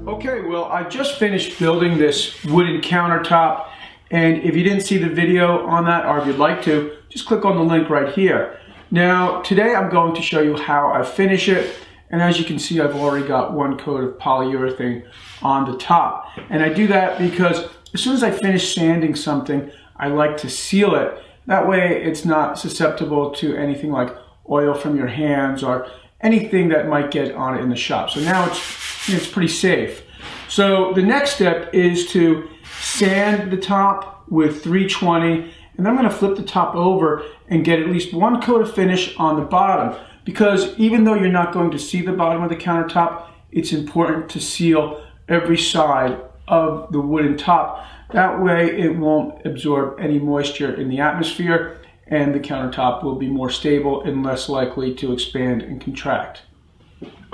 Okay, well, I just finished building this wooden countertop, and if you didn't see the video on that, or if you'd like to, just click on the link right here. Now, today I'm going to show you how I finish it, and as you can see, I've already got one coat of polyurethane on the top. And I do that because as soon as I finish sanding something, I like to seal it. That way it's not susceptible to anything like oil from your hands or anything that might get on it in the shop. So now it's pretty safe. So the next step is to sand the top with 320, and then I'm going to flip the top over and get at least one coat of finish on the bottom, because even though you're not going to see the bottom of the countertop, it's important to seal every side of the wooden top. That way it won't absorb any moisture in the atmosphere, and the countertop will be more stable and less likely to expand and contract.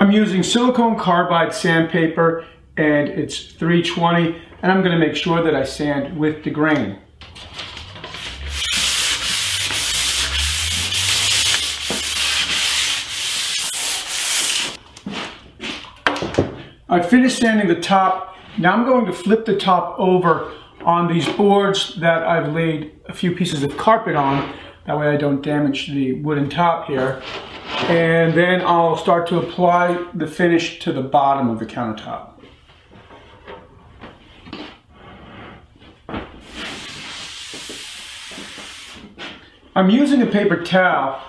I'm using silicone carbide sandpaper, and it's 320, and I'm going to make sure that I sand with the grain. I finished sanding the top. Now I'm going to flip the top over on these boards that I've laid a few pieces of carpet on. That way I don't damage the wooden top here. And then I'll start to apply the finish to the bottom of the countertop. I'm using a paper towel,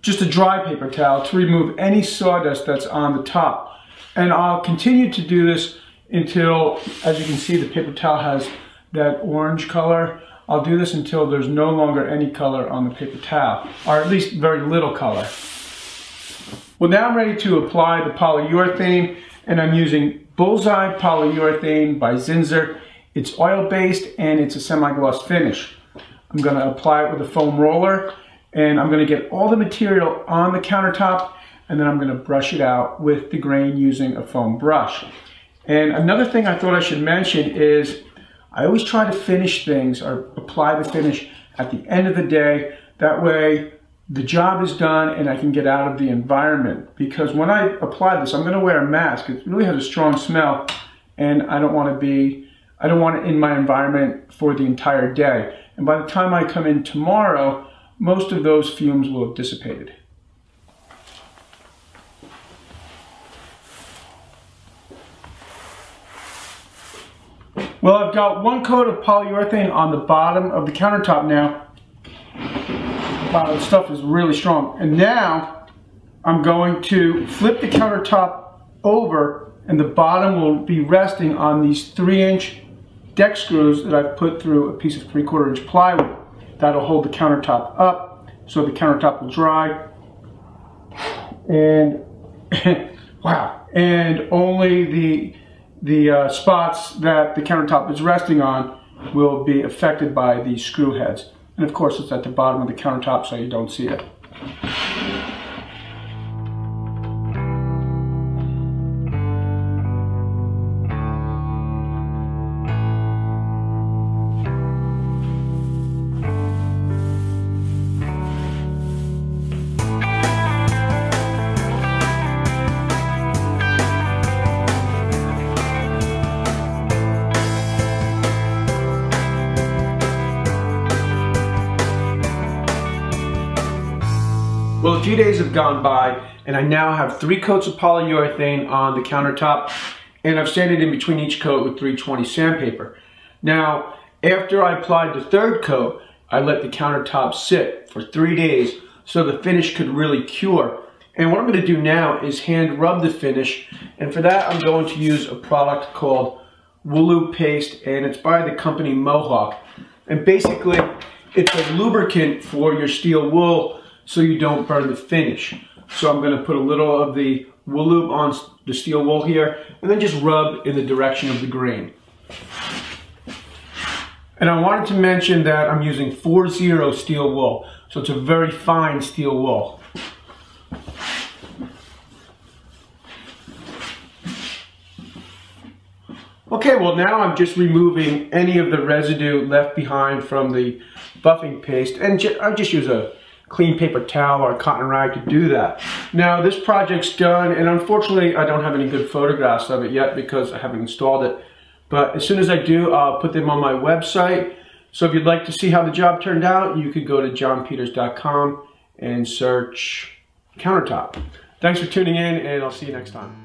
just a dry paper towel, to remove any sawdust that's on the top. And I'll continue to do this until, as you can see, the paper towel has that orange color. I'll do this until there's no longer any color on the paper towel, or at least very little color. Well, now I'm ready to apply the polyurethane, and I'm using Bullseye Polyurethane by Zinsser. It's oil-based and it's a semi-gloss finish. I'm going to apply it with a foam roller, and I'm going to get all the material on the countertop, and then I'm going to brush it out with the grain using a foam brush. And another thing I thought I should mention is I always try to finish things or apply the finish at the end of the day. That way the job is done and I can get out of the environment. Because when I apply this, I'm going to wear a mask. It really has a strong smell, and I don't want it in my environment for the entire day. And by the time I come in tomorrow, most of those fumes will have dissipated. Well, I've got one coat of polyurethane on the bottom of the countertop now. Wow, this stuff is really strong. And now I'm going to flip the countertop over, and the bottom will be resting on these 3-inch deck screws that I've put through a piece of 3/4 inch plywood. That'll hold the countertop up so the countertop will dry. And wow, and only the spots that the countertop is resting on will be affected by these screw heads. And of course it's at the bottom of the countertop so you don't see it. Well, a few days have gone by, and I now have 3 coats of polyurethane on the countertop, and I've sanded in between each coat with 320 sandpaper. Now, after I applied the 3rd coat, I let the countertop sit for 3 days so the finish could really cure. And what I'm going to do now is hand rub the finish, and for that I'm going to use a product called Wooloo Paste, and it's by the company Mohawk. And basically, it's a lubricant for your steel wool so you don't burn the finish. So I'm going to put a little of the Wooloo on the steel wool here, and then just rub in the direction of the grain. And I wanted to mention that I'm using 4-0 steel wool, so it's a very fine steel wool. Okay, well now I'm just removing any of the residue left behind from the buffing paste, and I just use a clean paper towel or a cotton rag to do that. Now this project's done, and unfortunately I don't have any good photographs of it yet because I haven't installed it. But as soon as I do, I'll put them on my website. So if you'd like to see how the job turned out, you could go to jonpeters.com and search countertop. Thanks for tuning in, and I'll see you next time.